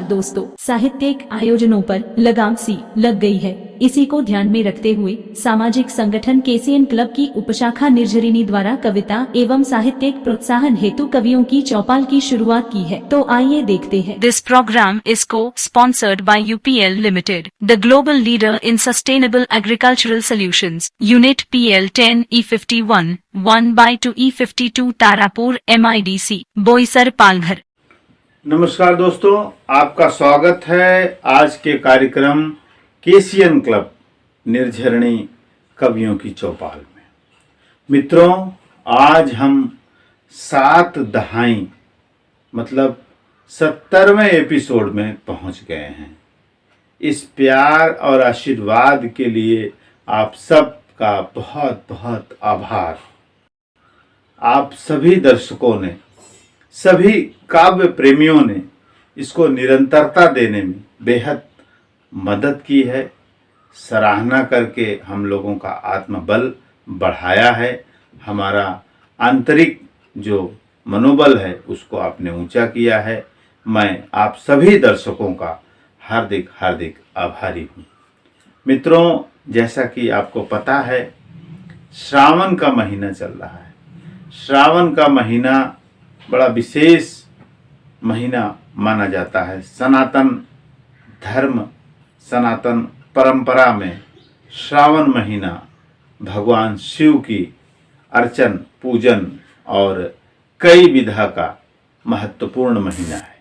दोस्तों, साहित्यिक आयोजनों पर लगाम सी लग गई है। इसी को ध्यान में रखते हुए सामाजिक संगठन केसीएन क्लब की उपशाखा निर्झरिणी द्वारा कविता एवं साहित्यिक प्रोत्साहन हेतु कवियों की चौपाल की शुरुआत की है। तो आइए देखते हैं। दिस प्रोग्राम इज को sponsored by UPL limited, the global leader in sustainable agricultural solutions, unit PL 10 E51 1/2 E52 Tarapur MIDC Boisar Palghar. नमस्कार दोस्तों, आपका स्वागत है आज के कार्यक्रम केसीएन क्लब निर्झरिणी कवियों की चौपाल में। मित्रों, आज हम 7 दहाई मतलब 70वें एपिसोड में पहुंच गए हैं। इस प्यार और आशीर्वाद के लिए आप सबका बहुत बहुत आभार। आप सभी दर्शकों ने, सभी काव्य प्रेमियों ने इसको निरंतरता देने में बेहद मदद की है। सराहना करके हम लोगों का आत्मबल बढ़ाया है। हमारा आंतरिक जो मनोबल है उसको आपने ऊंचा किया है। मैं आप सभी दर्शकों का हार्दिक हार्दिक आभारी हूँ। मित्रों, जैसा कि आपको पता है, श्रावण का महीना चल रहा है। श्रावण का महीना बड़ा विशेष महीना माना जाता है। सनातन धर्म, सनातन परंपरा में श्रावण महीना भगवान शिव की अर्चन, पूजन और कई विधा का महत्वपूर्ण महीना है।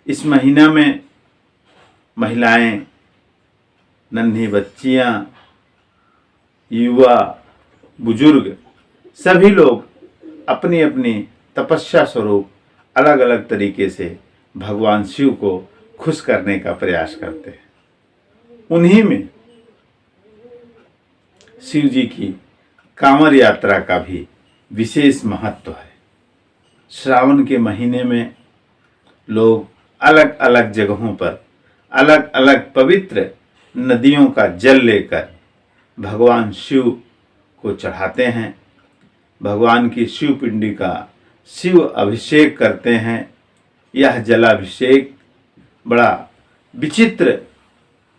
इस महीना में महिलाएं, नन्ही बच्चियां, युवा, बुजुर्ग सभी लोग अपनी अपनी तपस्या स्वरूप अलग अलग तरीके से भगवान शिव को खुश करने का प्रयास करते हैं। उन्हीं में शिव जी की कांवर यात्रा का भी विशेष महत्व है। श्रावण के महीने में लोग अलग अलग जगहों पर अलग अलग पवित्र नदियों का जल लेकर भगवान शिव को चढ़ाते हैं। भगवान की शिव पिंडी का शिव अभिषेक करते हैं। यह जलाभिषेक बड़ा विचित्र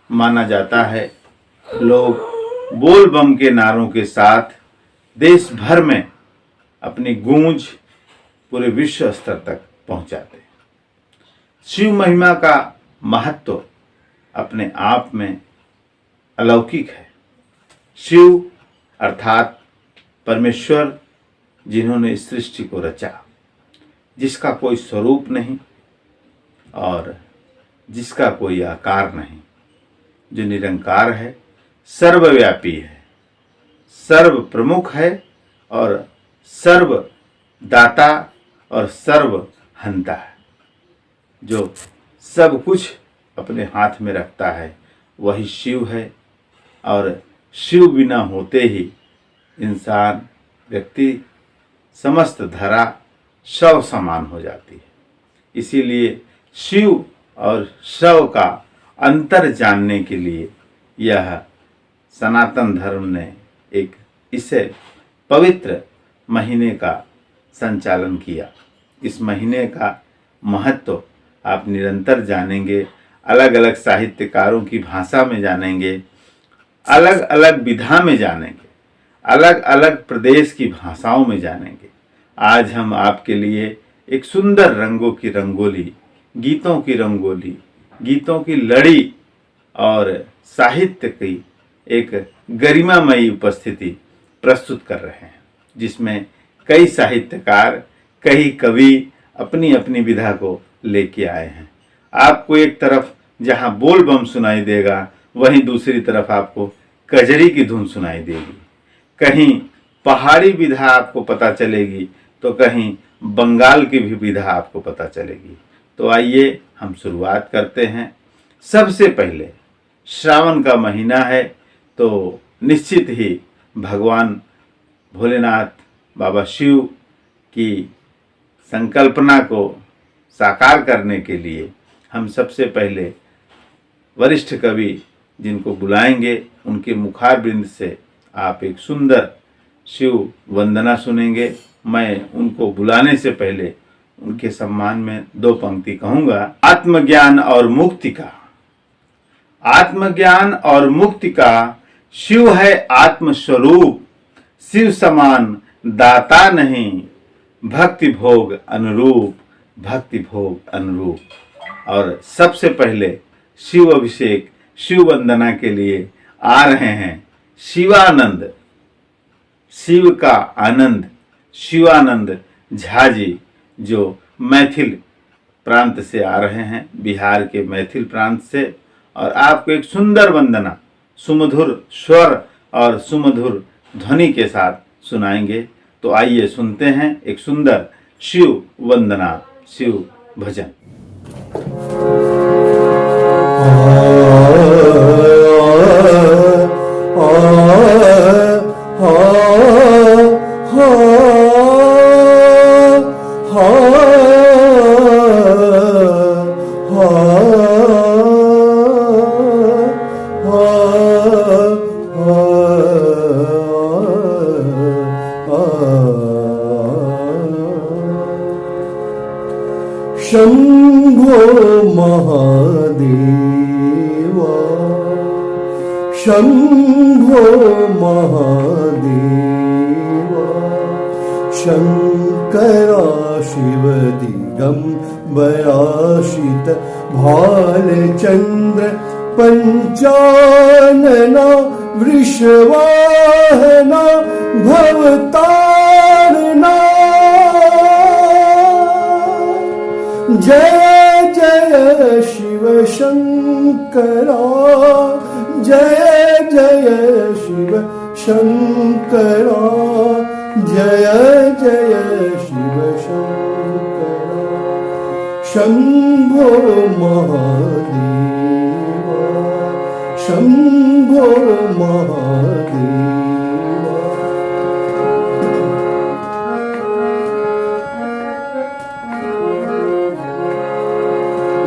माना जाता है। लोग बोल बम के नारों के साथ देश भर में अपनी गूंज पूरे विश्व स्तर तक पहुंचाते हैं। शिव महिमा का महत्व अपने आप में अलौकिक है। शिव अर्थात परमेश्वर, जिन्होंने इस सृष्टि को रचा, जिसका कोई स्वरूप नहीं और जिसका कोई आकार नहीं, जो निरंकार है, सर्वव्यापी है, सर्व प्रमुख है और सर्व दाता और सर्व हंता है। जो सब कुछ अपने हाथ में रखता है वही शिव है। और शिव बिना होते ही इंसान, व्यक्ति, समस्त धरा शव समान हो जाती है। इसीलिए शिव और शव का अंतर जानने के लिए यह सनातन धर्म ने एक इसे पवित्र महीने का संचालन किया। इस महीने का महत्व आप निरंतर जानेंगे, अलग अलग साहित्यकारों की भाषा में जानेंगे, अलग अलग विधा में जानेंगे, अलग अलग प्रदेश की भाषाओं में जानेंगे। आज हम आपके लिए एक सुंदर रंगों की रंगोली, गीतों की रंगोली, गीतों की लड़ी और साहित्य की एक गरिमामयी उपस्थिति प्रस्तुत कर रहे हैं, जिसमें कई साहित्यकार, कई कवि अपनी अपनी विधा को लेके आए हैं। आपको एक तरफ जहां बोल बम सुनाई देगा, वहीं दूसरी तरफ आपको कजरी की धुन सुनाई देगी। कहीं पहाड़ी विधा आपको पता चलेगी तो कहीं बंगाल की भी विधा आपको पता चलेगी। तो आइए हम शुरुआत करते हैं। सबसे पहले श्रावण का महीना है तो निश्चित ही भगवान भोलेनाथ, बाबा शिव की संकल्पना को साकार करने के लिए हम सबसे पहले वरिष्ठ कवि जिनको बुलाएंगे, उनके मुखारबिंद से आप एक सुंदर शिव वंदना सुनेंगे। मैं उनको बुलाने से पहले उनके सम्मान में 2 पंक्ति कहूंगा। आत्मज्ञान और मुक्ति का, आत्मज्ञान और मुक्ति का शिव है आत्मस्वरूप, शिव समान दाता नहीं, भक्ति भोग अनुरूप, भक्ति भोग अनुरूप। और सबसे पहले शिव अभिषेक, शिव वंदना के लिए आ रहे हैं शिवानंद, शिव का आनंद, शिवानंद झा जी, जो मैथिल प्रांत से आ रहे हैं, बिहार के मैथिल प्रांत से, और आपको एक सुंदर वंदना सुमधुर स्वर और सुमधुर ध्वनि के साथ सुनाएंगे। तो आइए सुनते हैं एक सुंदर शिव वंदना, शिव भजन। शंभो महादेवा, शंभो महादेवा, शंकरा शिव दिगंबराशित भालचंद्र पंचानना वृषवाहना भवतारणा। जय जय शिव शंकरा, जय जय शिव शंकरा, जय जय शिव शंकरा। शंभो महादेवा, शंभो महादेवा।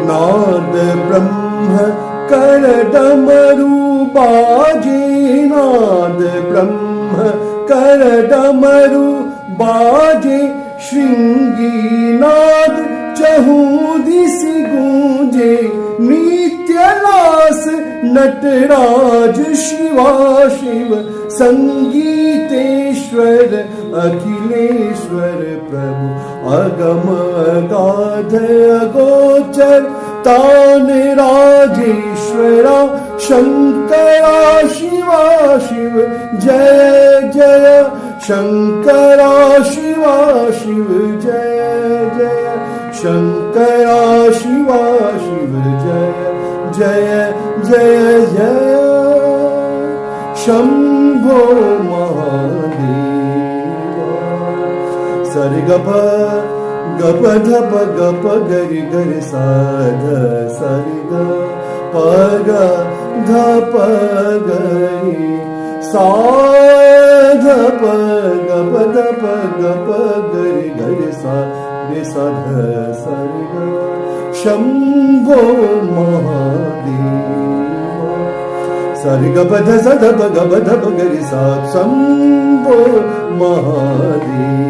नाद ब्रह्म कर डमरू बाजे, नाद ब्रह्म कर डमरू बाजे, श्रृंगी नाद चहु दिस गूंजे, नित्य लास नटराज शिवा शिव, संगीतेश्वर अखिलेश्वर प्रभु, अगम अगाध अगोचर तान राजेश्वरा, शंकरा शिवा शिव, जय जय शंकरा शिवा शिव, जय जय शंकरा शिवा शिव, जय जय जय जय शंभो महादेवा। सरगप गप धप गप गरि गरि साध सरग पग धप गरि साध गप धप गप गरि गरि साध सरग। शंभो महादेवा। सरग पध सद गप धप गरि साध, शंभो महादेवा।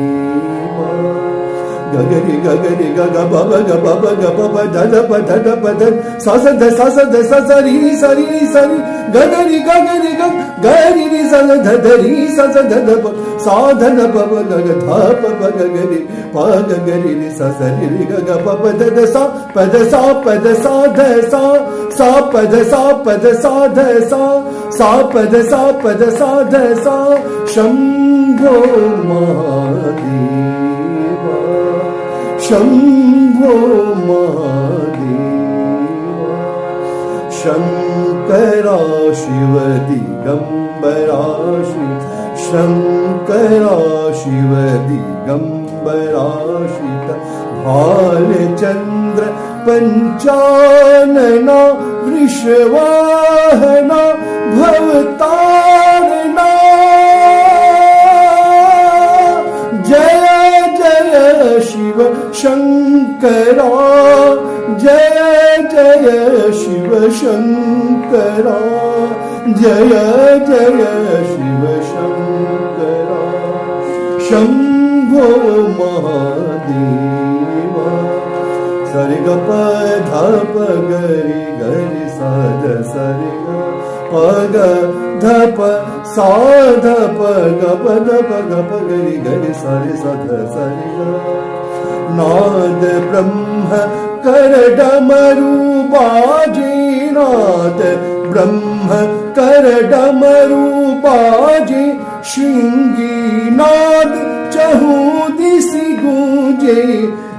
गगरि गगरि गग बब ग बब ग बब धद पध पध सा स ध सरी सरी सरी, गगरि गगरि गग गरि रि स ध रि स ध ध प सा ध न प ग ग ध प प ग गरि प ग गरि रि स रि रि ग ग प प ध ध सा पद सा ध सा सा पद सा ध सा पद सा ध सा। शंभो महादेवा, शंभो महादेवा। शंकरा शिव दिगंबराशित, शंकरा शिव दिगंबराशित भालचंद्र पंचानना वृषवाहना भवतारणा। जय जय शिव शंकरा, जय जय शिव शंकरा, जय जय शिव शंकरा। शंभो महादेवा, धप सा धप गप धप गप गरि गरि सारे सा ध सारे गा नाद ब्रह्म कर डमरू बाजे नाद ब्रह्म कर डमरू बाजे श्रृंगी नाद चहु दिशि गूंजे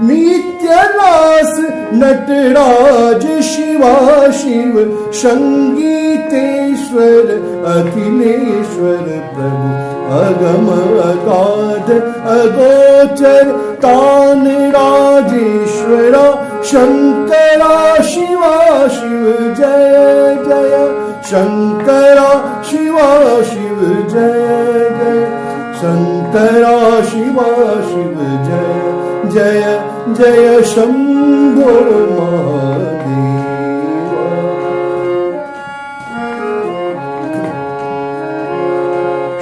नित्य लास नटराज शिवा शिव संगीतेश्वर अखिलेश्वर प्रभु अगम अगाध अगोचर तान राजेश्वरा शंकरा शिवा शिव जय जय शंकरा शिवा शिव जय जय शंकरा शिवा शिव जय जय जय शंभो महादेवा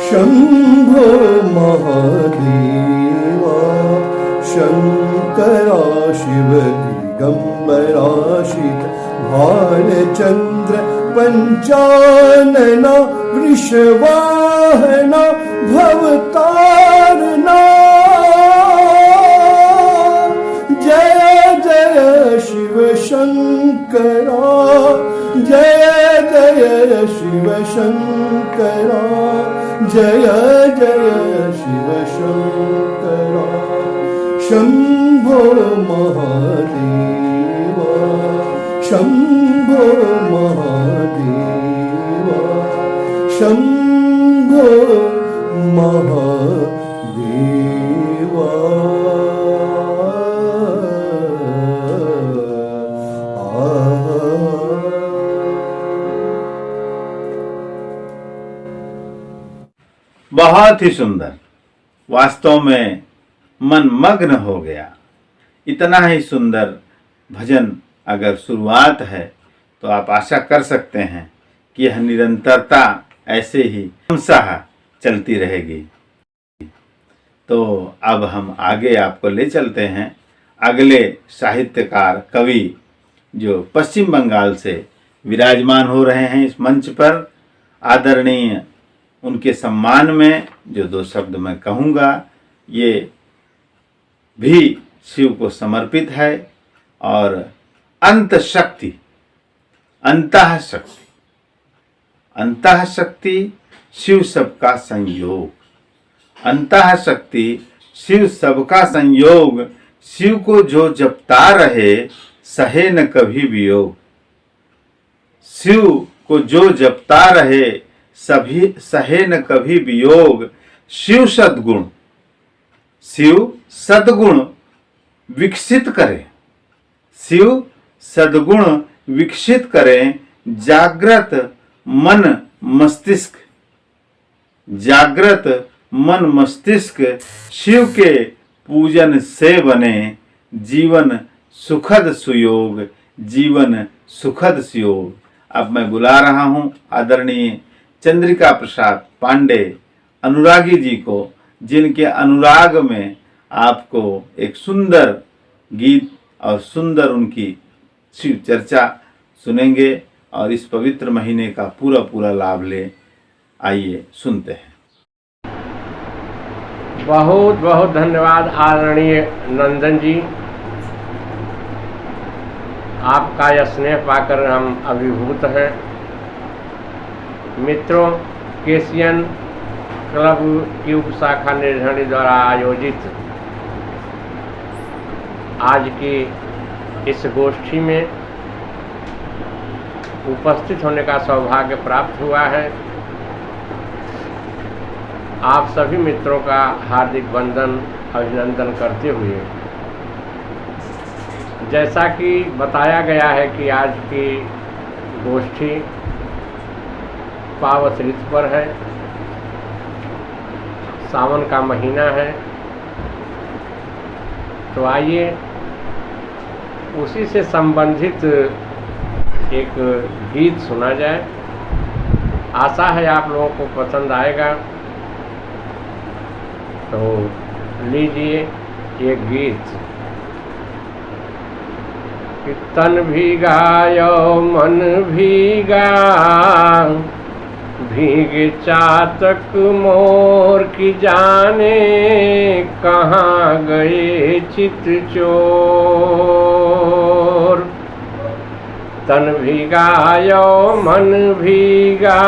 शंभो महादेवा शंकरा शिव दिगंबरा शीत भालचंद्र पंचानना वृषवाहना भवतारणा जय जय शिव शंकरा जय जय शिव शंकरा जय जय शिव शंकरा शंभो महादेवा शंभो महादेवा शंभो महादेवा बहुत ही सुंदर, वास्तव में मन मग्न हो गया। इतना ही सुंदर भजन अगर शुरुआत है तो आप आशा कर सकते हैं कि यह निरंतरता ऐसे ही क्रमशः चलती रहेगी। तो अब हम आगे आपको ले चलते हैं अगले साहित्यकार कवि जो पश्चिम बंगाल से विराजमान हो रहे हैं इस मंच पर। आदरणीय उनके सम्मान में जो दो शब्द मैं कहूँगा ये भी शिव को समर्पित है। और अंत शक्ति, अंतः शक्ति, अंतः शक्ति शिव सबका संयोग, अंतः शक्ति शिव सबका संयोग, शिव को जो जपता रहे सहे न कभी वियोग। शिव को जो जपता रहे सभी सहे न कभी वियोग। शिव सद्गुण, शिव सद्गुण विकसित करें, शिव सद्गुण विकसित करें। जागृत मन मस्तिष्क, जागृत मन मस्तिष्क शिव के पूजन से बने। जीवन सुखद सुयोग, जीवन सुखद सुयोग। अब मैं बुला रहा हूं आदरणीय चंद्रिका प्रसाद पांडे अनुरागी जी को, जिनके अनुराग में आपको एक सुंदर गीत और सुंदर उनकी शिव चर्चा सुनेंगे और इस पवित्र महीने का पूरा पूरा लाभ ले। आइए सुनते हैं। बहुत बहुत धन्यवाद आदरणीय नंदन जी, आपका यह स्नेह पाकर हम अभिभूत हैं। मित्रों, केसियन क्लब की उपशाखा निर्धणी द्वारा आयोजित आज की इस गोष्ठी में उपस्थित होने का सौभाग्य प्राप्त हुआ है। आप सभी मित्रों का हार्दिक वंदन अभिनंदन करते हुए, जैसा कि बताया गया है कि आज की गोष्ठी पावस ऋतु पर है, सावन का महीना है, तो आइए उसी से संबंधित एक गीत सुना जाए। आशा है आप लोगों को पसंद आएगा। तो लीजिए ये गीत। तन भीगायो मन भीगा, भीगे चातक मोर की जाने कहाँ गए चित चोर। तन भीगा यो मन भीगा,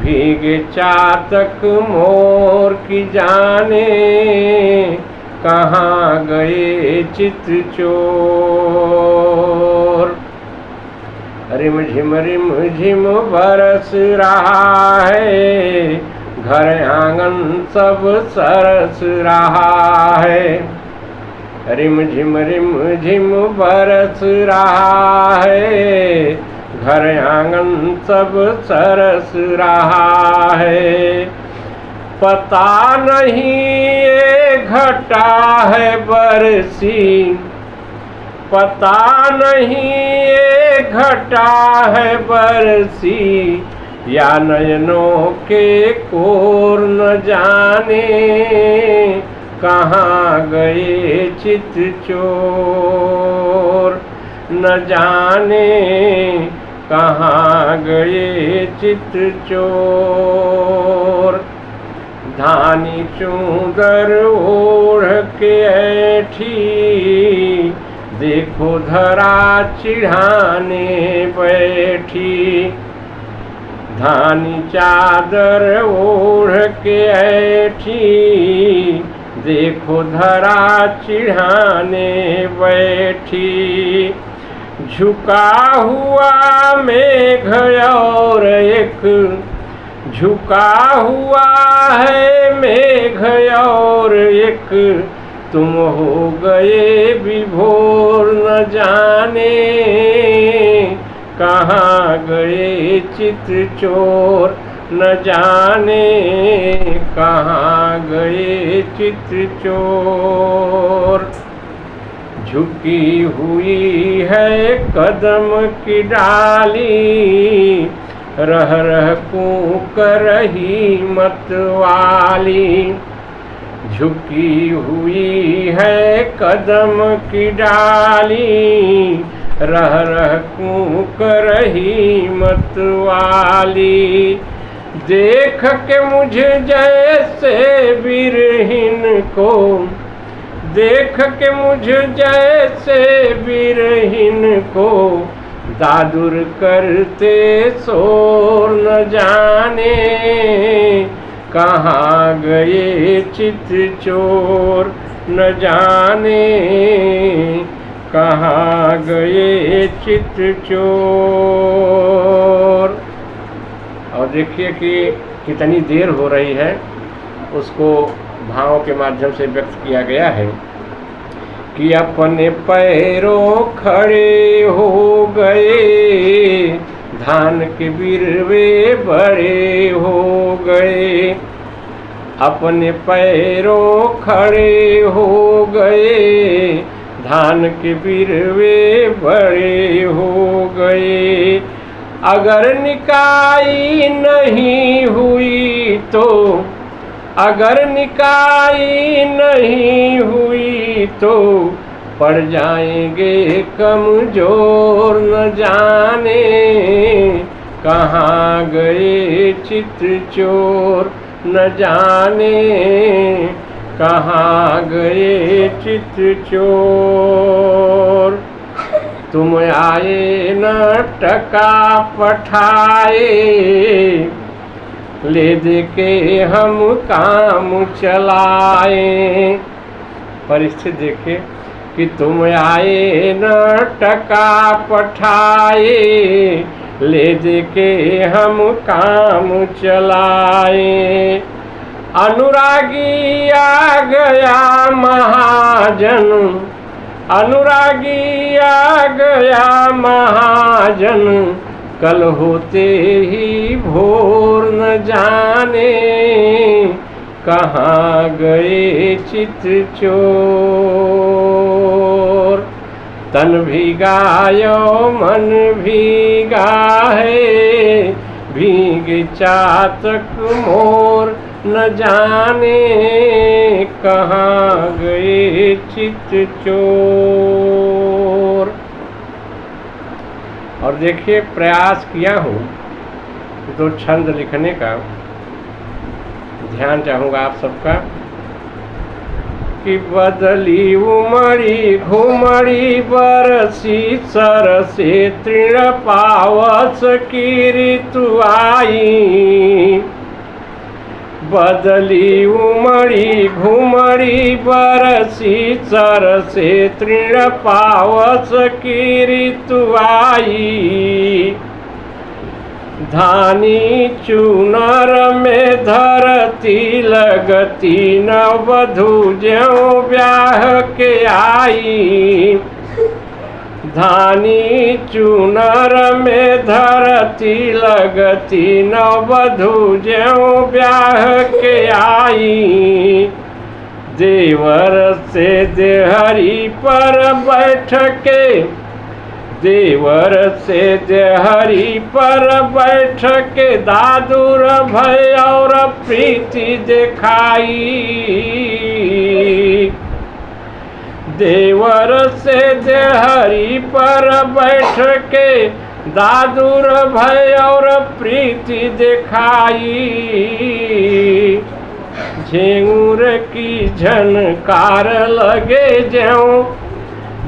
भीगे चातक मोर की जाने कहाँ गए चित चोर। रिम झिम बरस रहा है, घर आंगन सब सरस रहा है। रिम झिम बरस रहा है, घर आंगन सब सरस रहा है। पता नहीं ये घटा है बरसी, पता नहीं ये घटा है बरसी, या नयनों के कोर न जाने कहाँ गए चित चोर। न जाने कहाँ गए चित चोर। धानी चूदर ओढ़ के ऐठी, देखो धरा चिढ़ाने बैठी। धानी चादर ओढ़ के ऐठी, देखो धरा चिढ़ाने बैठी। झुका हुआ मेघ और एक, झुका हुआ है मेघ और एक, तुम हो गए विभोर न जाने कहाँ गए चित चोर। न जाने कहाँ गए चित चोर। झुकी हुई है कदम की डाली, रह रह कूक रही मत वाली। झुकी हुई है कदम की डाली, रह रह कूक रही मत वाली। देख के मुझे जैसे बिरहिन को, देख के मुझे जैसे बिरहिन को, दादुर करते शोर न जाने कहाँ गए चित चोर। न जाने कहाँ गए चित चोर। और देखिए कि कितनी देर हो रही है, उसको भावों के माध्यम से व्यक्त किया गया है कि अपने पैरों खड़े हो गए, धान के बिरवे बड़े हो गए। अपने पैरों खड़े हो गए, धान के बिरवे बड़े हो गए। अगर निकाई नहीं हुई तो, अगर निकाई नहीं हुई तो, पड़ जाएंगे कमजोर। न जाने कहाँ गए चित चोर। न जाने कहाँ गए चित चोर। तुम आए न टका पठाए, ले दे के हम काम चलाए। परिस्थिति देखिए कि तुम आए न टका पठाए, ले दे के हम काम चलाए। अनुरागी आ गया महाजन, अनुरागी आ गया महाजन, कल होते ही भोर। न जाने कहाँ गए चित चोर। तन भीगा यो मन भीगा है, भीगे चातक मोर। न जाने कहाँ गए चित चोर। और देखिए प्रयास किया हूँ दो छंद लिखने का ध्यान चाहूँगा आप सबका कि बदली उमड़ी घुमड़ी बरसी सरसे तृण पावस की ऋतु आई। बदली उमड़ी घुमड़ी बरसी सरसे तृण पावस की ऋतु आई। धानी चूनर में धरती लगती नववधू ज्यों ब्याह के आई। धानी चूनर में धरती लगती नववधू ज्यों ब्याह के आई। देवर से देहरी पर बैठ के देवर से देहरी पर बैठ के दादुर भय और प्रीति दिखाई। देवर से देहरी पर बैठ के दादुर भय और प्रीति दिखाई। झेंगुर की झनकार लगे ज्यों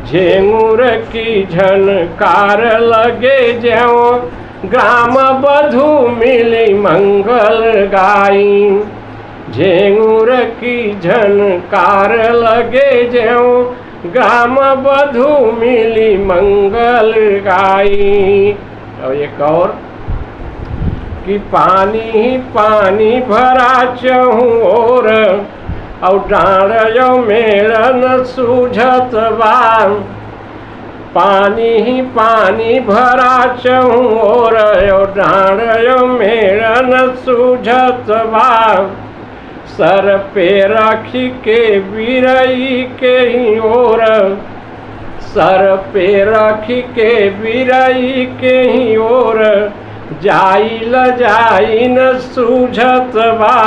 झेंगुर की झनकार लगे ज्यों ग्राम बधू मिली मंगल गाई। झेंगुर की झनकार लगे ज्यों ग्राम बधू मिली मंगल गाई। और एक और कि पानी ही पानी भरा चहूँ और डाँड़ मेलन सूझत बा। पानी ही पानी भरा चहूँ और डाँड़ मेलन सूझत बा। सर पे रखी के बिरई के ही ओर सर पे रखी के बिरई के ही ओर जाई ल जाई न सूझत बा।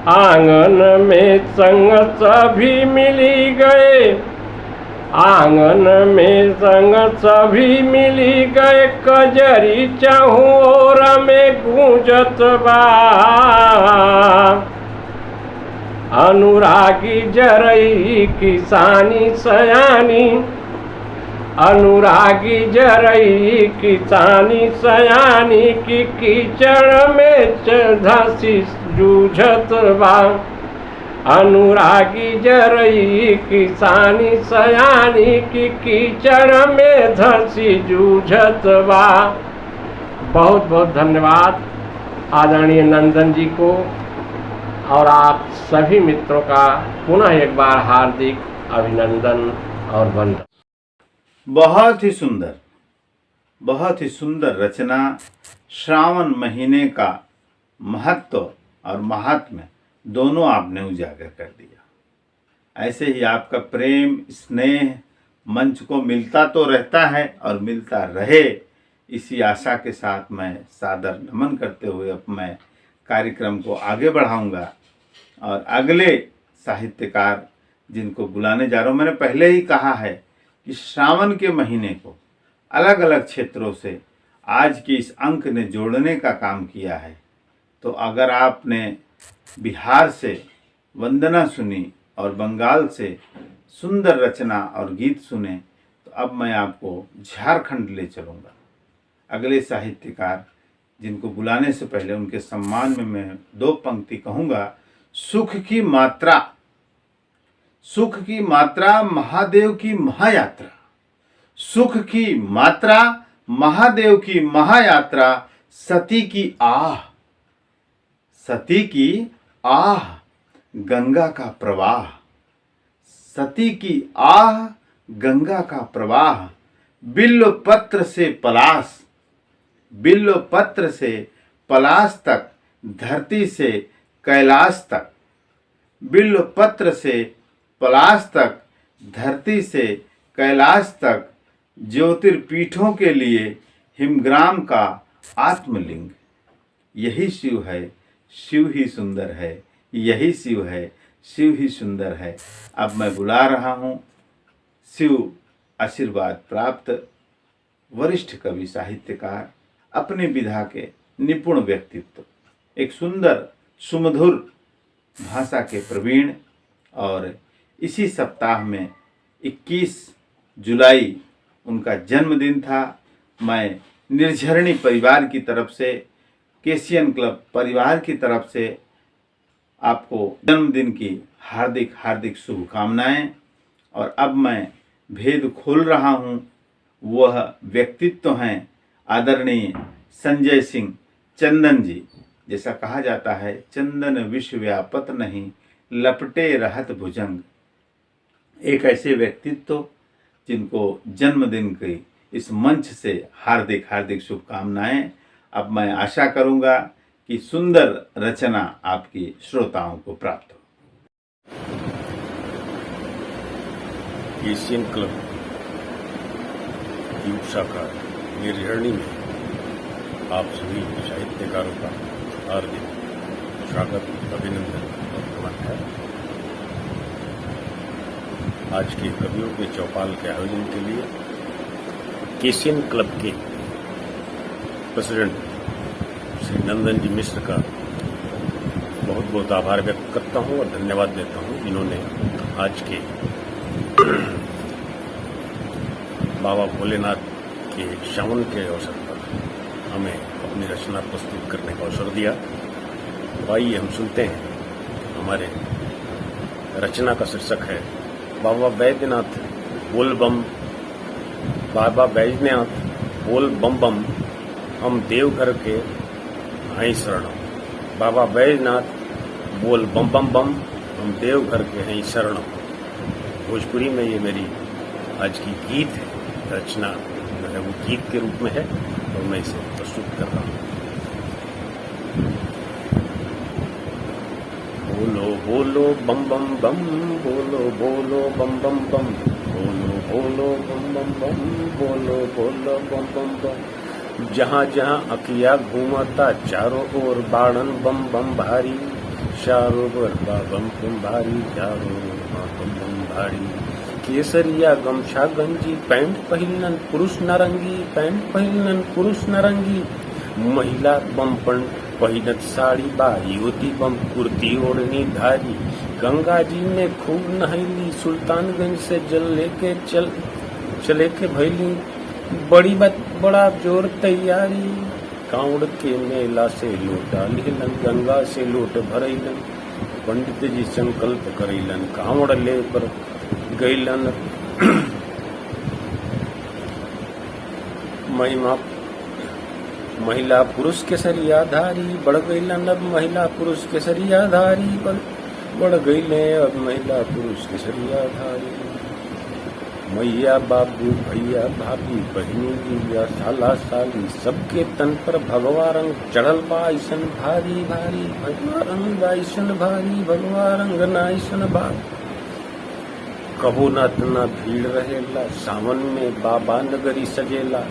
आंगन में संग सभी मिली गए आंगन में संग सभी मिली गए कजरी चहूँ ओर में गूंजत बा। अनुरागी जरई किसानी सयानी अनुरागी जरई किसानी सयानी की कीचड़ में धसी जूझत बा। अनुरागी जरई किसानी सयानी की कीचड़ में धसी जूझत बा। बहुत बहुत धन्यवाद आदरणीय नंदन जी को और आप सभी मित्रों का पुनः एक बार हार्दिक अभिनंदन और वंदन। बहुत ही सुंदर रचना। श्रावण महीने का महत्व और महात्म्य दोनों आपने उजागर कर दिया। ऐसे ही आपका प्रेम स्नेह मंच को मिलता तो रहता है और मिलता रहे, इसी आशा के साथ मैं सादर नमन करते हुए अब मैं कार्यक्रम को आगे बढ़ाऊंगा और अगले साहित्यकार जिनको बुलाने जा रहा हूँ। मैंने पहले ही कहा है कि श्रावण के महीने को अलग अलग क्षेत्रों से आज के इस अंक ने जोड़ने का काम किया है। तो अगर आपने बिहार से वंदना सुनी और बंगाल से सुंदर रचना और गीत सुने, तो अब मैं आपको झारखंड ले चलूँगा। अगले साहित्यकार जिनको बुलाने से पहले उनके सम्मान में मैं दो पंक्ति कहूँगा। सुख की मात्रा महादेव की महायात्रा। सुख की मात्रा महादेव की महायात्रा। सती की आह गंगा का प्रवाह। सती की आह गंगा का प्रवाह। बिल्व पत्र से पलाश तक धरती से कैलाश तक। बिल्व पत्र से पलाश तक धरती से कैलाश तक। ज्योतिर्पीठों के लिए हिमग्राम का आत्मलिंग। यही शिव है, शिव ही सुंदर है। यही शिव है, शिव ही सुंदर है। अब मैं बुला रहा हूँ शिव आशीर्वाद प्राप्त वरिष्ठ कवि साहित्यकार, अपनी विधा के निपुण व्यक्तित्व, एक सुंदर सुमधुर भाषा के प्रवीण। और इसी सप्ताह में 21 जुलाई उनका जन्मदिन था। मैं निर्झरणी परिवार की तरफ से, केसीएन क्लब परिवार की तरफ से आपको जन्मदिन की हार्दिक हार्दिक शुभकामनाएं। और अब मैं भेद खोल रहा हूं, वह व्यक्तित्व हैं आदरणीय संजय सिंह चंदन जी। जैसा कहा जाता है, चंदन विश्व व्यापत नहीं, लपटे रहत भुजंग। एक ऐसे व्यक्तित्व जिनको जन्मदिन की इस मंच से हार्दिक हार्दिक शुभकामनाएं। अब मैं आशा करूंगा कि सुंदर रचना आपकी श्रोताओं को प्राप्त हो। केसीएन क्लब की शाखा निर्झरणी में आप सभी साहित्यकारों का हार्दिक स्वागत, अभिनंदन और नमन है। आज के कवियों के चौपाल के आयोजन के लिए केसीएन क्लब के प्रेसिडेंट श्री नंदन जी मिश्र का बहुत बहुत आभार व्यक्त करता हूं और धन्यवाद देता हूं, जिन्होंने आज के बाबा भोलेनाथ के श्रावण के अवसर पर हमें अपनी रचना प्रस्तुत करने का अवसर दिया। तो आइए हम सुनते हैं। हमारे रचना का शीर्षक है बाबा बैजनाथ बोल बम। बाबा बैजनाथ बोल बम बम, हम देवघर के हैं शरणम। बाबा बैजनाथ बोल बम बम बम, हम देवघर के हैं शरणम। भोजपुरी में ये मेरी आज की गीत है, रचना जो है वो गीत के रूप में है और मैं इसे प्रस्तुत कर रहा हूँ। बोलो बोलो बम बम बम, बोलो बोलो बम बम बम, बोलो बोलो बम बम बम, बोलो बोलो बम बम बम। जहाँ जहाँ अकिया घूमता चारों ओर बाणन बम बम भारी, चारों ओर बम बम भारी, चारों ओर बम बम भारी। केसरिया गमछा गंजी पैंट पहिनन पुरुष नरंगी, पैंट पहिनन पुरुष नरंगी। महिला बम पहिनत साड़ी बा, युवती बम कुर्ती ओढ़नी धारी। गंगा जी ने खूब नहैली, सुल्तानगंज से जल लेके चले के भैली। बड़ा जोर तैयारी, कांवड़ के मेला से लोटा लेलन, गंगा से लोट भरैलन। पंडित जी संकल्प करैलन, कांवड़ ले पर गैलन। महिला पुरुष के सरियाधारी बढ़ गैलन, अब महिला पुरुष के सरियाधारी बढ़ गैले, अब महिला पुरुष के सरियाधारी। मैया बाबू भैया भाभी बहनी जीजा साला साली, सबके तन पर भगवा रंग चढ़ल बा ऐसन भारी भारी। भगवा रंग बा ऐसन भारी, भगवा रंग ना ऐसन भारी। कबो न तना भीड़ रहेला, सावन में बाबा नगरी सजेला।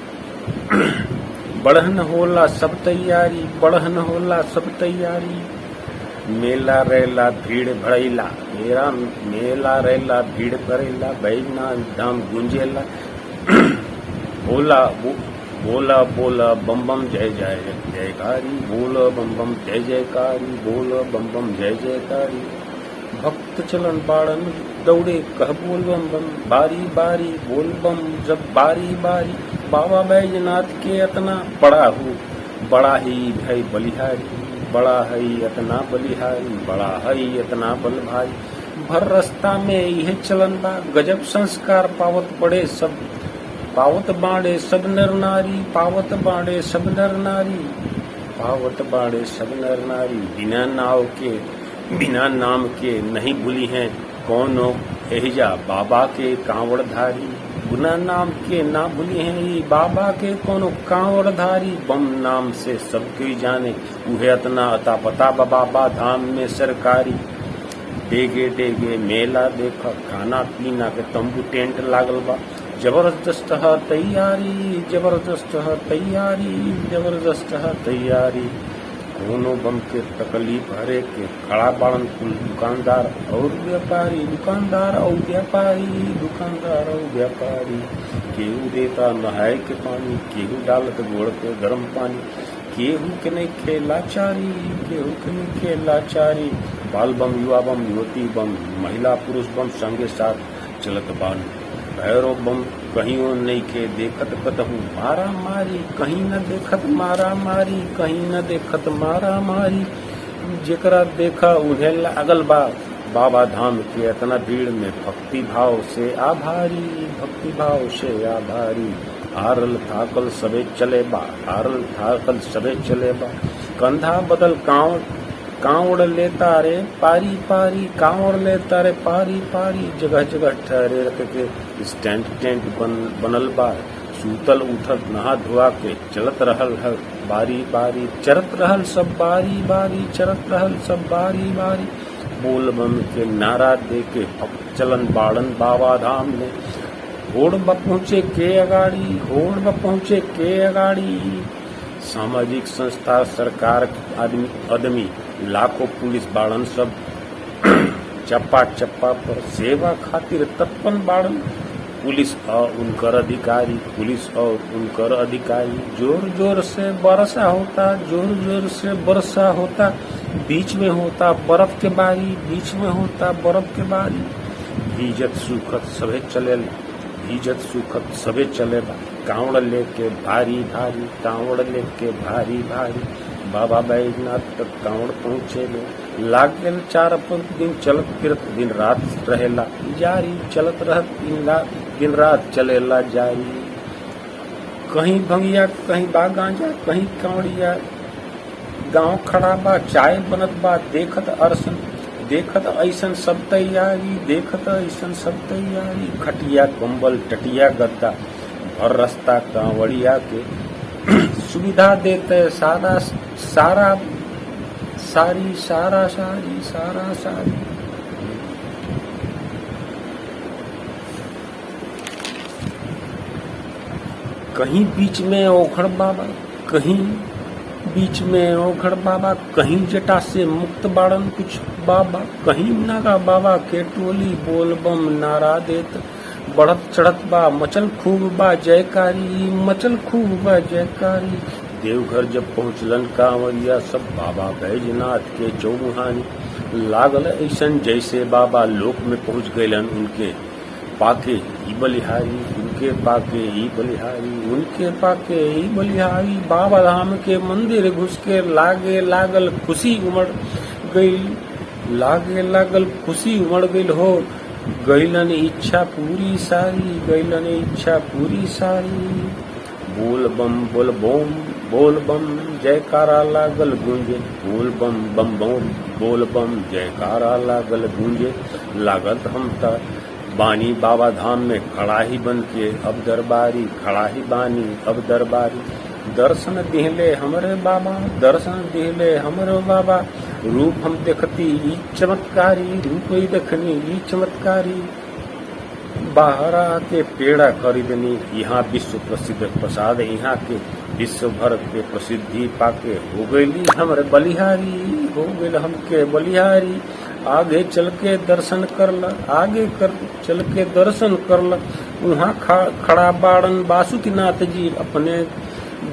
बढ़न होला सब तैयारी, बढ़न होला सब तैयारी। मेला रेला भीड़ भड़ैला, मेला रेला भीड़ करेला। बैजनाथ धाम गुंजेला, बोला बोला बोला बम बम जय जय जयकारी, बोला बम बम जय जयकारी, बोला बम बम जय जयकारी। भक्त चलन बाड़न दौड़े कह बोल बम बम, बारी बारी बोल बम जब बारी बारी। बाबा बैजनाथ के अतना बड़ा ही भय बलिहारी, बड़ा है इतना बलिहारी, बड़ा है इतना बल भारी। भर रास्ता में यह चलन बा, गजब संस्कार पावत पड़े सब, पावत बाड़े सब नर नारी, पावत बाड़े सब नर नारी, पावत बाड़े सब नर नारी। बिना नाम के नहीं भूली हैं कौनो एहिजा बाबा के कांवड़धारी। बिना नाम के ना भूली हैं ये बाबा के कोनो कांवड़धारी। बम नाम से सब कोई जाने, उहे अतना अता पता बाबा धाम में सरकारी। डेगे डेगे मेला देखा, खाना पीना के तंबू टेंट लागल बा। जबरदस्त है तैयारी, जबरदस्त है तैयारी, जबरदस्त है तैयारी। कोनो बम के तकलीफ हरे के खड़ा बाड़न कुल दुकानदार और व्यापारी, दुकानदार और व्यापारी, दुकानदार और व्यापारी। केहू देता नहाए के पानी, केहू डालत गोड़ पे गर्म पानी। केहू के नहीं खेलाचारी, केहू के नहीं खेलाचारी। बाल बम, युवा बम, युवती बम, महिला पुरुष बम संगे साथ चलत बान। भैरव बम कहीं नहीं के देखत कतहू मारा मारी, कहीं न देखत मारा मारी, कहीं न देखत मारा मारी। जेकरा देखा उन्हें लागल बा बाबा धाम के इतना भीड़ में भक्ति भाव से आभारी, भक्ति भाव से आभारी। हारल थाकल सबे चले बा, हारल थाकल सबे चले बा। कंधा बदल कांवड़ लेता रे पारी पारी, कांवड़ लेता रे पारी पारी। जगह जगह ठहरे रख के स्टैंड टेंट बनल बा। सूतल उठल नहा धुआ के चलत रहल है बारी बारी, चरत रहल सब बारी बारी, चरत रहल सब बारी बारी। बोल बम के नारा दे के चलन बाड़न बाबा धाम में। होड़ ब पहुँचे के अगाड़ी, होड़ ब पहुँचे के अगाड़ी। सामाजिक संस्था सरकार आदमी लाखों पुलिस बाड़न सब चप्पा चप्पा पर सेवा खातिर तत्पन बाड़न। पुलिस और उनकर अधिकारी, पुलिस और उनकर अधिकारी। जोर जोर से बरसा होता, जोर जोर से बरसा होता। बीच में होता बर्फ के बारी, बीच में होता बर्फ के बारी। भीजत सुखत सबे चले, भीजत सुखत सबे चले। कांवड़ लेके भारी भारी, कांवड़ लेके भारी भारी। बाबा बैजनाथ तक कांवड़ पहुँचे ले। लागल 4-5 दिन चलत फिरत दिन रात रहेला जारी, चलत रहत दिन रात चलेला जारी। कहीं भंगिया, कहीं बा गांजा, कहीं कांवड़िया। गांव खड़ा बा, चाय बनत बा, देखत अरसन, देखत ऐसन सब तैयारी, देखत ऐसन सब तैयारी। खटिया कंबल टटिया गद्दा, भर रास्ता कांवड़िया के सुविधा देते सारा सारा सारी, सारा सारी, सारा सारी। कहीं बीच में ओखड़ बाबा, कहीं बीच में ओखड़ बाबा। कहीं जटा से मुक्त बाड़न कुछ बाबा, कहीं नागा बाबा के टोली बोल बम नारा देत। बढ़त चढ़त बा मचल खूब बा जयकारी, मचल खूब बा जयकारी। देवघर जब पहुँचलन कांवरिया सब बाबा बैजनाथ के चौमुहानी। लागल ऐसन जैसे बाबा लोक में पहुँच गयलन उनके पाके ई बलिहारी, उनके पाके ई बलिहारी, उनके पाके ई बलिहारी। बाबा धाम के मंदिर घुस के लागे लागल खुशी उमड़ गई, लागे लागल खुशी उमड़ गई हो। गईलन इच्छा पूरी सारी, गईलन इच्छा पूरी सारी। बोल बम बोल बम, बोल बम जयकारा लागल गूंजे। बोल बम बम बम, बोल बम जयकारा लागल गूंजे। लागत हम ता बानी बाबा धाम में खड़ा ही बन के अब दरबारी, खड़ा ही बानी अब दरबारी। दर्शन दिहले हमरे बाबा, दर्शन दिहले हमरे बाबा। रूप हम देखती ई चमत्कारी, रूप ही देखनी ई चमत्कारी। बाहर आके पेड़ा खरीदनी, यहाँ विश्व प्रसिद्ध प्रसाद यहाँ के। विश्व भर के प्रसिद्धि पाके हो गई हमरे बलिहारी, हो गई हमके बलिहारी। आगे चल के दर्शन करला, आगे चल के दर्शन करला। वहाँ खड़ा बाड़न बासुकीनाथ जी अपने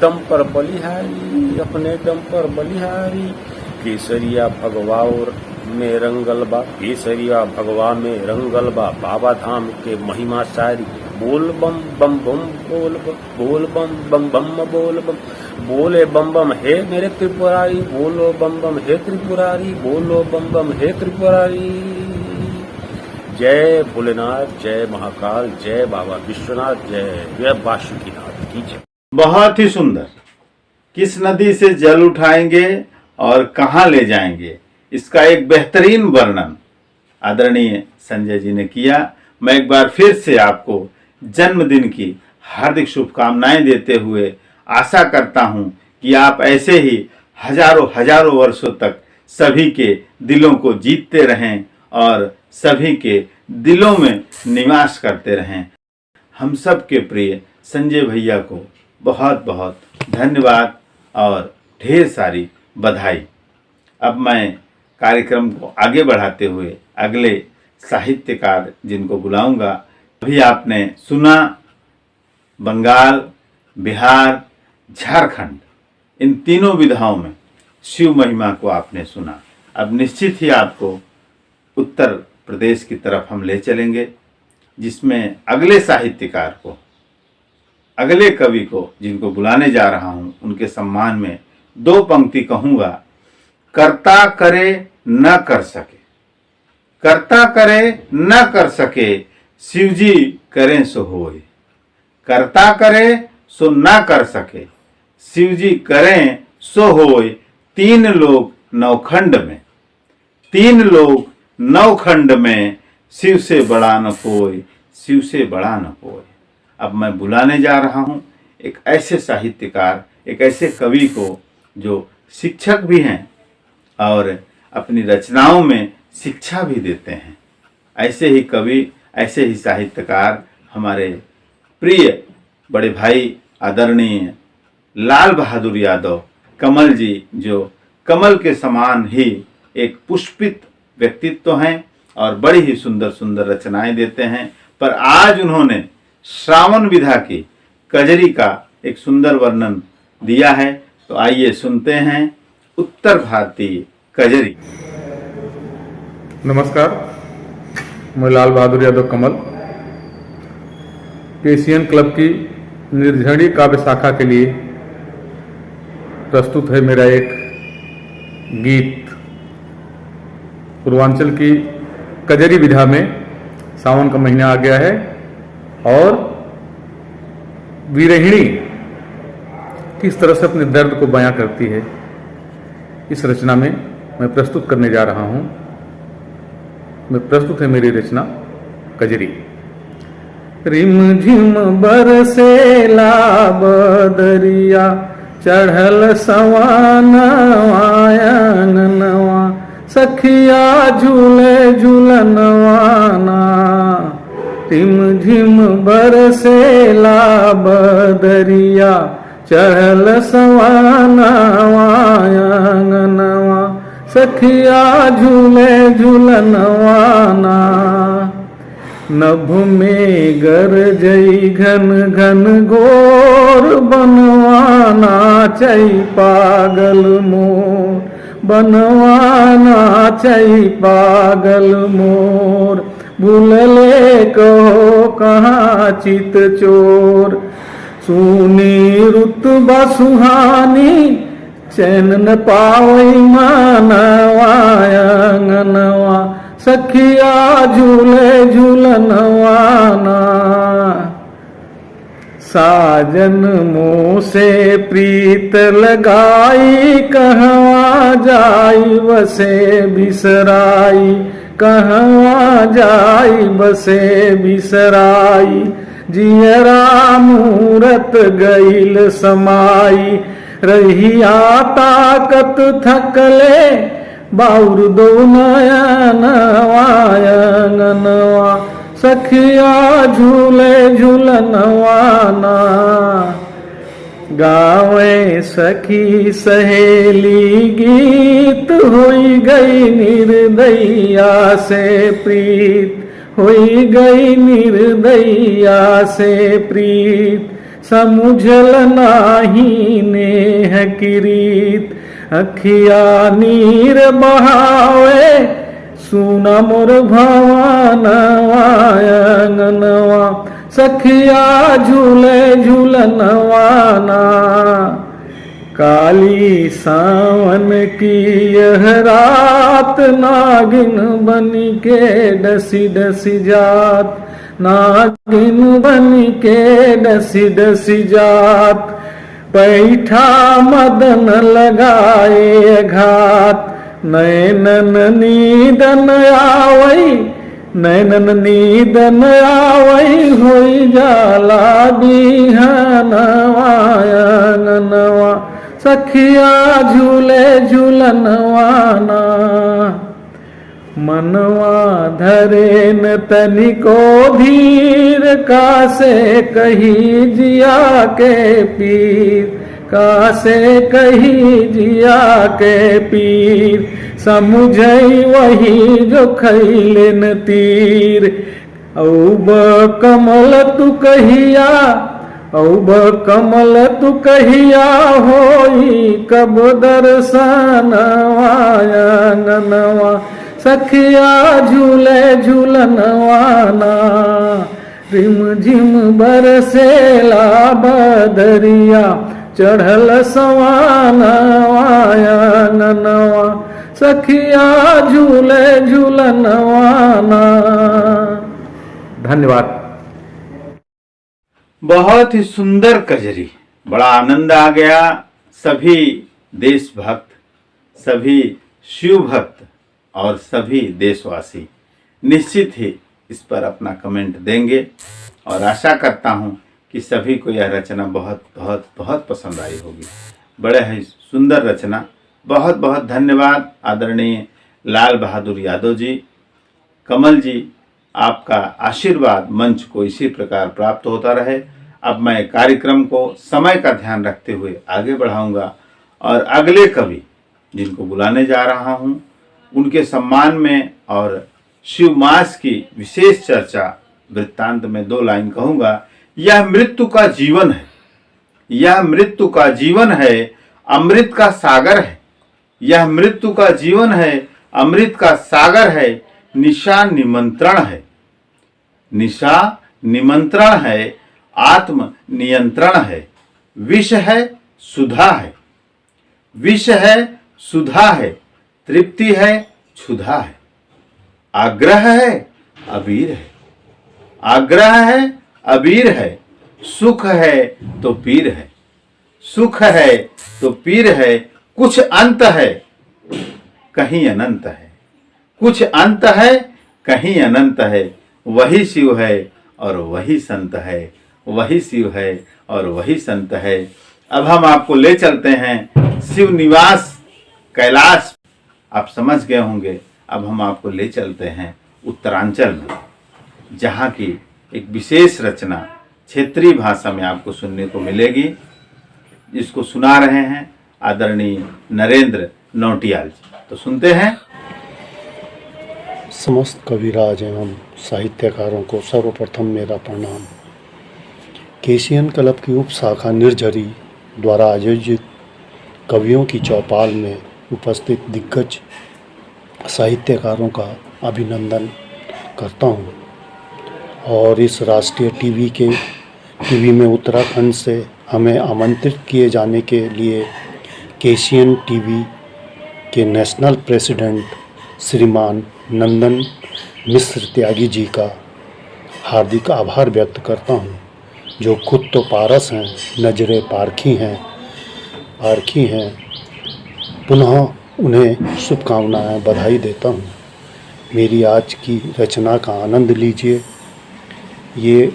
दम पर बलिहारी, अपने दम पर बलिहारी। केसरिया भगवा में रंगल बा, केसरिया भगवा में रंगल बा। बाबा धाम के महिमा सारी। बोल बम बम बम, बोल बम, बोल बम बम बम, बोल बम। बोले बम बम हे मेरे त्रिपुरारी, बोलो बम बम हे त्रिपुरारी, बोलो बम बम हे त्रिपुरारी। जय भोलेनाथ, जय महाकाल, जय बाबा विश्वनाथ, जय बासुकीनाथ की जय। बहुत ही सुंदर। किस नदी से जल उठाएंगे और कहाँ ले जाएंगे, इसका एक बेहतरीन वर्णन आदरणीय संजय जी ने किया। मैं एक बार फिर से आपको जन्मदिन की हार्दिक शुभकामनाएं देते हुए आशा करता हूं कि आप ऐसे ही हजारों हजारों वर्षों तक सभी के दिलों को जीतते रहें और सभी के दिलों में निवास करते रहें। हम सब के प्रिय संजय भैया को बहुत बहुत धन्यवाद और ढेर सारी बधाई। अब मैं कार्यक्रम को आगे बढ़ाते हुए अगले साहित्यकार जिनको बुलाऊंगा। अभी आपने सुना बंगाल, बिहार, झारखंड इन तीनों विधाओं में शिव महिमा को आपने सुना। अब निश्चित ही आपको उत्तर प्रदेश की तरफ हम ले चलेंगे, जिसमें अगले साहित्यकार को, अगले कवि को जिनको बुलाने जा रहा हूं, उनके सम्मान में 2 पंक्ति कहूंगा। कर्ता करे न कर सके, कर्ता करे न कर सके, शिवजी करें सो होए। कर्ता करे सो न कर सके, शिवजी करें सो होए। 3 लोग नवखंड में, 3 लोग नवखंड में, शिव से बड़ा न कोई, शिव से बड़ा न कोई। अब मैं बुलाने जा रहा हूं एक ऐसे साहित्यकार, एक ऐसे कवि को जो शिक्षक भी हैं और अपनी रचनाओं में शिक्षा भी देते हैं। ऐसे ही कवि, ऐसे ही साहित्यकार हमारे प्रिय बड़े भाई आदरणीय लाल बहादुर यादव कमल जी, जो कमल के समान ही एक पुष्पित व्यक्तित्व हैं और बड़ी ही सुंदर सुंदर रचनाएं देते हैं। पर आज उन्होंने श्रावण विधा की कजरी का एक सुंदर वर्णन दिया है, तो आइए सुनते हैं उत्तर भारतीय कजरी। नमस्कार, मैं लाल बहादुर यादव कमल केसीएन क्लब की निर्झरी काव्य शाखा के लिए प्रस्तुत है मेरा एक गीत। पूर्वांचल की कजरी विधा में सावन का महीना आ गया है और वीरहिणी किस तरह से अपने दर्द को बयां करती है, इस रचना में मैं प्रस्तुत करने जा रहा हूं। मैं प्रस्तुत है मेरी रचना कजरी। रिम झिम बरसेला बदरिया, चढ़ल सवानवा आंगनवा, सखिया झूले झूलनवाना। रिम झिम बरसेला बदरिया, चढ़ल सवानवा आंगनवा, सखिया झूले झूलनवाना। नभ में गरजई घन घन घोर, बनवाना चई पागल मोर, बनवाना चई पागल मोर। भूलले कहो कहाँ चित चोर, सुनी रुतबा सुहानी, चैन न पावई मानवा आंगनवा, सखिया झूले झूलनवाना। साजन मुँह से प्रीत लगाई, कहवा जाई बसे बिसराई, कहवा जाई बसे बिसराई। जियरा मूरत गईल समाई, रहिया ताकत थकले, बाउर दो नयनवा आंगनवा, सखिया झूले झूलनवाना। गावे सखी सहेली गीत, होई गई निर्दया से प्रीत, होई गई निर्दया से प्रीत। समुझल नाही नेह की रीत, अखिया नीर बहावे, सुना मोर भवानवा आंगनवा, सखिया झूले झूलनवाना। काली सावन की यह रात, नागिन बनी के डसी डसी जात, नागिन बनी के डसी डसी जात। पैठा मदन लगाए घात, नैनन नीदन आवई, नैनन नीदन आवई। होई जाला बिहनवा आंगनवा, सखिया झूले झूलनवाना। मनवा धरे न तनिको धीर, कासे कही जिया के पीर, कासे कही जिया के पीर। समुझई वही जो खैलेन तीर, औब कमल तू कहिया, औब कमल तु कहिया होई कब दर्शन आयनवा सखिया झूले झूलनवाना रिम झिम बरसेला बदरिया चढ़ल सवाना आयनवा सखिया झूले झूलनवाना। धन्यवाद। बहुत ही सुंदर कजरी, बड़ा आनंद आ गया। सभी देशभक्त, सभी शिव भक्त और सभी देशवासी निश्चित ही इस पर अपना कमेंट देंगे और आशा करता हूं कि सभी को यह रचना बहुत बहुत बहुत पसंद आई होगी। बड़े ही सुंदर रचना। बहुत बहुत धन्यवाद आदरणीय लाल बहादुर यादव जी। कमल जी, आपका आशीर्वाद मंच को इसी प्रकार प्राप्त होता रहे। अब मैं कार्यक्रम को समय का ध्यान रखते हुए आगे बढ़ाऊंगा और अगले कवि जिनको बुलाने जा रहा हूं उनके सम्मान में और शिव मास की विशेष चर्चा वृत्तांत में 2 लाइन कहूंगा। यह मृत्यु का जीवन है, यह मृत्यु का जीवन है, अमृत का सागर है। यह मृत्यु का जीवन है, अमृत का सागर है। निशा निमंत्रण है, निशा निमंत्रण है, आत्म नियंत्रण है। विष है, सुधा है, विष है, सुधा है, तृप्ति है, क्षुधा है। आग्रह है, अबीर है, आग्रह है, अबीर है। सुख है तो पीर है, सुख है तो पीर है। कुछ अंत है, कहीं अनंत है, कुछ अंत है, कहीं अनंत है। वही शिव है और वही संत है, वही शिव है और वही संत है। अब हम आपको ले चलते हैं शिव निवास कैलाश। आप समझ गए होंगे। अब हम आपको ले चलते हैं उत्तरांचल में, जहाँ की एक विशेष रचना क्षेत्रीय भाषा में आपको सुनने को मिलेगी, जिसको सुना रहे हैं आदरणीय नरेंद्र नौटियाल जी। तो सुनते हैं। समस्त कविराज एवं साहित्यकारों को सर्वप्रथम मेरा प्रणाम। केसियन क्लब की उप शाखा निर्झरी द्वारा आयोजित कवियों की चौपाल में उपस्थित दिग्गज साहित्यकारों का अभिनंदन करता हूँ। और इस राष्ट्रीय टीवी में उत्तराखंड से हमें आमंत्रित किए जाने के लिए केसियन टीवी के नेशनल प्रेसिडेंट श्रीमान नंदन मिश्र त्यागी जी का हार्दिक आभार व्यक्त करता हूँ, जो खुद तो पारस हैं, नजरें पारखी हैं। पुनः उन्हें शुभकामनाएं, बधाई देता हूँ। मेरी आज की रचना का आनंद लीजिए। ये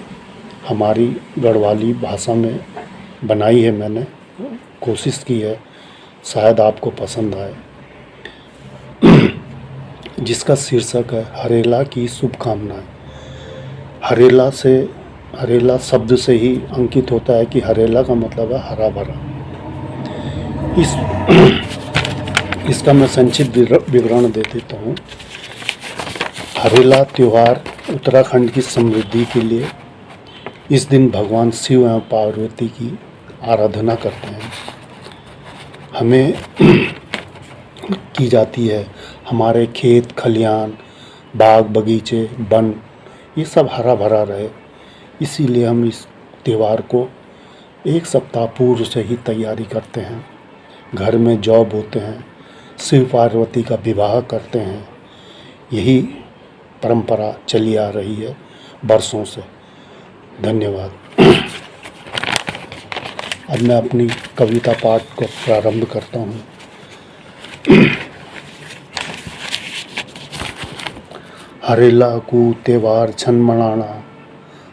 हमारी गढ़वाली भाषा में बनाई है, मैंने कोशिश की है, शायद आपको पसंद आए। जिसका शीर्षक है हरेला की शुभकामनाएं। हरेला शब्द से ही अंकित होता है कि हरेला का मतलब है हरा भरा। इसका मैं संक्षिप्त विवरण दे देता हूँ। हरेला त्यौहार उत्तराखंड की समृद्धि के लिए इस दिन भगवान शिव एवं पार्वती की आराधना करते हैं। हमें की जाती है हमारे खेत खलियान, बाग बगीचे, वन, ये सब हरा भरा रहे। इसीलिए हम इस त्यौहार को 1 सप्ताह पूर्व से ही तैयारी करते हैं। घर में जौ बोते हैं, शिव पार्वती का विवाह करते हैं। यही परंपरा चली आ रही है बरसों से। धन्यवाद। अब मैं अपनी कविता पाठ को प्रारंभ करता हूँ। हरेला को त्यौहार छन मनाना,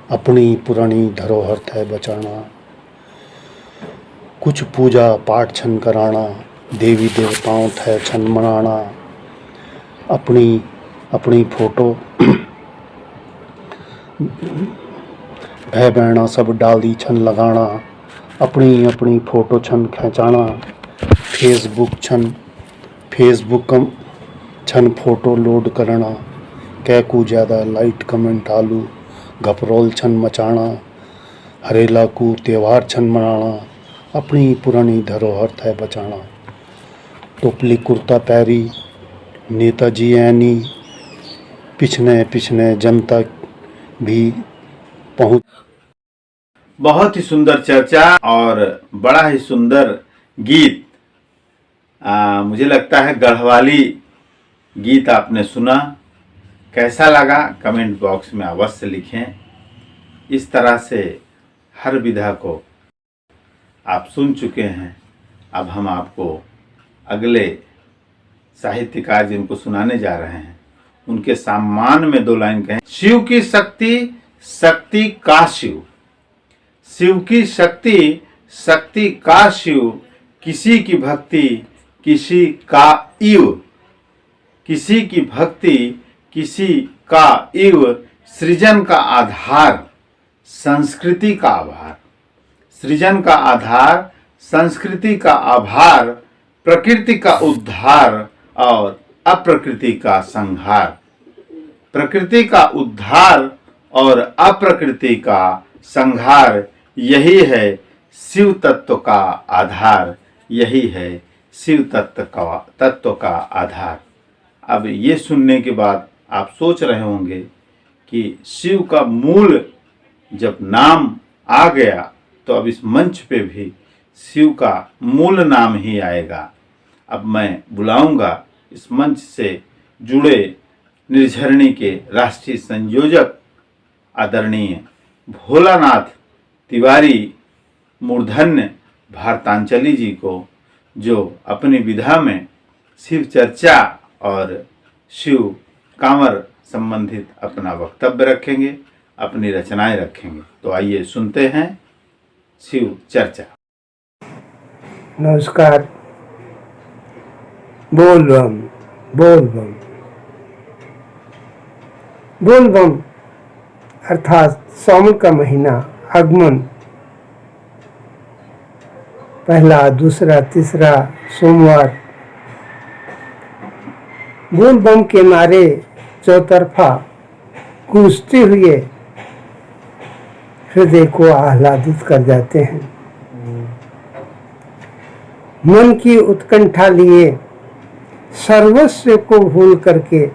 अपनी पुरानी धरोहर थे बचाना। कुछ पूजा पाठ छन कराना, देवी देवताओं थे छन मनाना। अपनी फोटो भय बहना सब डाली छन लगाना। अपनी फोटो छन खिंचाना। फेसबुक छन फोटो लोड करना। कैकू ज़्यादा लाइट कमेंट आलू घपरोल छन मचाना। हरेला को त्यौहार छन मनाना, अपनी पुरानी धरोहर थे बचाना। टोपली कुर्ता पैरी नेताजी ऐनी, पिछने पिछने जन तक भी पहुँच। बहुत ही सुंदर चर्चा और बड़ा ही सुंदर गीत। मुझे लगता है गढ़वाली गीत आपने सुना, कैसा लगा कमेंट बॉक्स में अवश्य लिखें। इस तरह से हर विधा को आप सुन चुके हैं। अब हम आपको अगले साहित्यकार जिनको सुनाने जा रहे हैं उनके सम्मान में 2 लाइन कहें। शिव की शक्ति, शक्ति का शिव। शिव की शक्ति, शक्ति का शिव। किसी की भक्ति, किसी का इव। किसी की भक्ति, किसी का इव। सृजन का आधार, संस्कृति का आभार। सृजन का आधार, संस्कृति का आभार। प्रकृति का उद्धार और अप्रकृति का संहार। प्रकृति का उद्धार और अप्रकृति का संहार, यही है शिव तत्व का आधार। यही है शिव तत्व का आधार। अब ये सुनने के बाद आप सोच रहे होंगे कि शिव का मूल जब नाम आ गया तो अब इस मंच पे भी शिव का मूल नाम ही आएगा। अब मैं बुलाऊंगा इस मंच से जुड़े निर्झरणी के राष्ट्रीय संयोजक आदरणीय भोलानाथ तिवारी मूर्धन्य भारतांचली जी को, जो अपनी विधा में शिव चर्चा और शिव कांवर संबंधित अपना वक्तव्य रखेंगे, अपनी रचनाएं रखेंगे। तो आइए सुनते हैं शिव चर्चा। नमस्कार। बोल बम बोल बम। बोल बम अर्थात सावन का महीना, आगमन, पहला, दूसरा, तीसरा सोमवार। बोल बम के नारे चौतरफा गूंजते हुए हृदय को आह्लादित कर जाते हैं। मन की उत्कंठा लिए सर्वस्व को भूल करके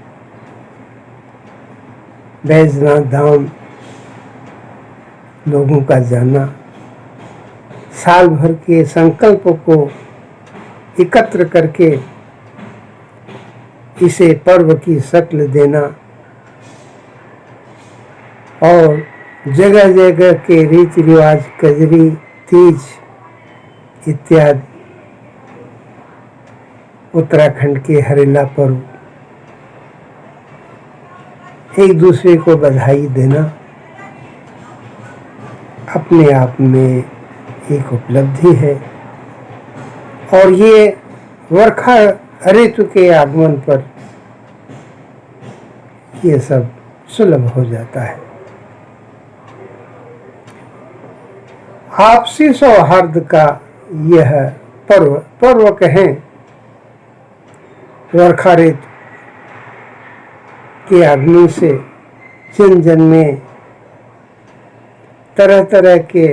बैजनाथ धाम लोगों का जाना, साल भर के संकल्पों को एकत्र करके इसे पर्व की शक्ल देना और जगह जगह के रीति रिवाज, कजरी, तीज इत्यादि, उत्तराखंड के हरेला पर्व, एक दूसरे को बधाई देना अपने आप में एक उपलब्धि है। और ये वर्षा ऋतु के आगमन पर ये सब सुलभ हो जाता है। आपसी सौहार्द का यह पर्व कहें, वर्षा ऋतु के आगमन से जन जन में तरह तरह के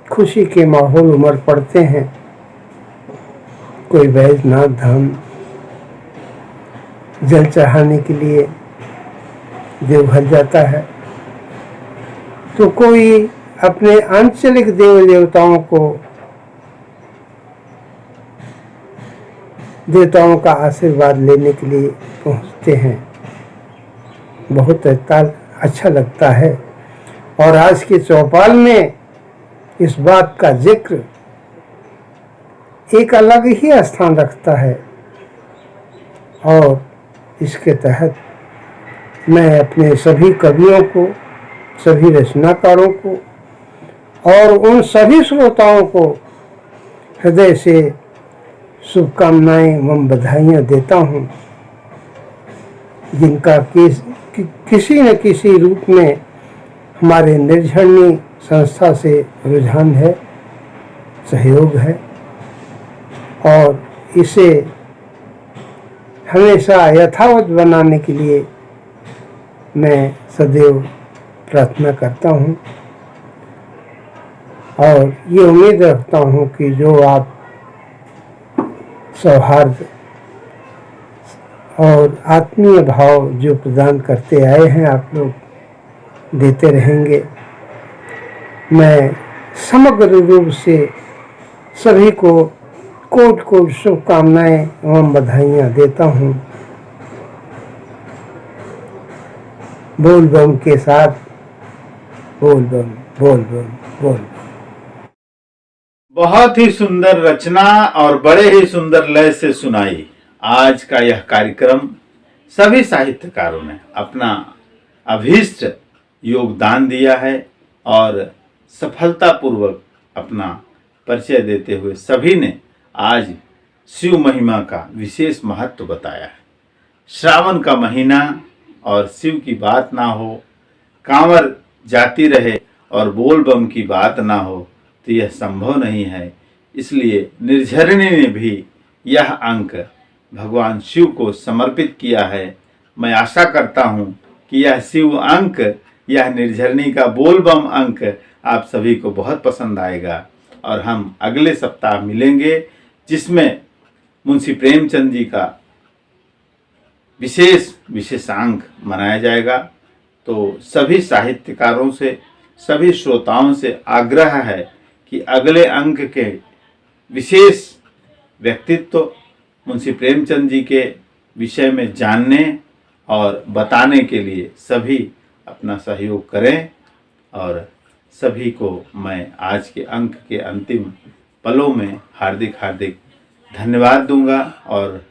खुशी के माहौल उमड़ पड़ते हैं। कोई बैजनाथ धाम जल चढ़ाने के लिए देवघर जाता है, तो कोई अपने आंचलिक देव देवताओं का आशीर्वाद लेने के लिए पहुंचते हैं। बहुत अच्छा लगता है। और आज के चौपाल में इस बात का जिक्र एक अलग ही स्थान रखता है। और इसके तहत मैं अपने सभी कवियों को, सभी रचनाकारों को और उन सभी श्रोताओं को हृदय से शुभकामनाएं एवं बधाइयाँ देता हूँ, जिनका किसी न किसी रूप में हमारे निर्झरणी संस्था से रुझान है, सहयोग है। और इसे हमेशा यथावत बनाने के लिए मैं सदैव प्रार्थना करता हूँ। और ये उम्मीद रखता हूँ कि जो आप सौहार्द और आत्मीय भाव जो प्रदान करते आए हैं आप लोग देते रहेंगे। मैं समग्र रूप से सभी को कोट कोट शुभकामनाएं एवं बधाइयाँ देता हूँ। बोल बम के साथ बोल बम बोल बम बोल बम। बहुत ही सुंदर रचना और बड़े ही सुंदर लय से सुनाई। आज का यह कार्यक्रम सभी साहित्यकारों ने अपना अभीष्ट योगदान दिया है और सफलतापूर्वक अपना परिचय देते हुए सभी ने आज शिव महिमा का विशेष महत्व बताया है। श्रावण का महीना और शिव की बात ना हो, कांवर जाती रहे और बोल बम की बात ना हो तो यह संभव नहीं है। इसलिए निर्झरिणी ने भी यह अंक भगवान शिव को समर्पित किया है। मैं आशा करता हूँ कि यह शिव अंक, यह निर्झरिणी का बोल बम अंक आप सभी को बहुत पसंद आएगा और हम अगले सप्ताह मिलेंगे, जिसमें मुंशी प्रेमचंद जी का विशेषांक मनाया जाएगा। तो सभी साहित्यकारों से, सभी श्रोताओं से आग्रह है कि अगले अंक के विशेष व्यक्तित्व मुंशी प्रेमचंद जी के विषय में जानने और बताने के लिए सभी अपना सहयोग करें। और सभी को मैं आज के अंक के अंतिम पलों में हार्दिक हार्दिक धन्यवाद दूंगा और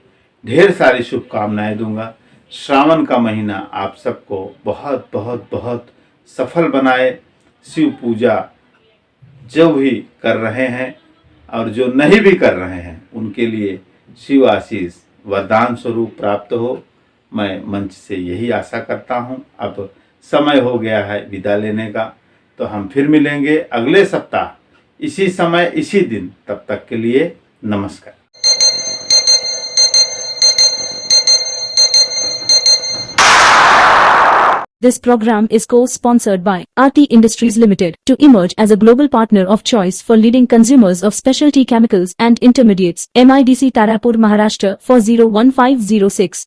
ढेर सारी शुभकामनाएं दूंगा। श्रावण का महीना आप सबको बहुत बहुत बहुत सफल बनाए। शिव पूजा जो भी कर रहे हैं और जो नहीं भी कर रहे हैं उनके लिए शिव आशीष वरदान स्वरूप प्राप्त हो, मैं मंच से यही आशा करता हूं। अब समय हो गया है विदा लेने का, तो हम फिर मिलेंगे अगले सप्ताह इसी समय इसी दिन। तब तक के लिए नमस्कार। This program is co-sponsored by RT Industries Limited to emerge as a global partner of choice for leading consumers of specialty chemicals and intermediates. MIDC Tarapur, Maharashtra 401506.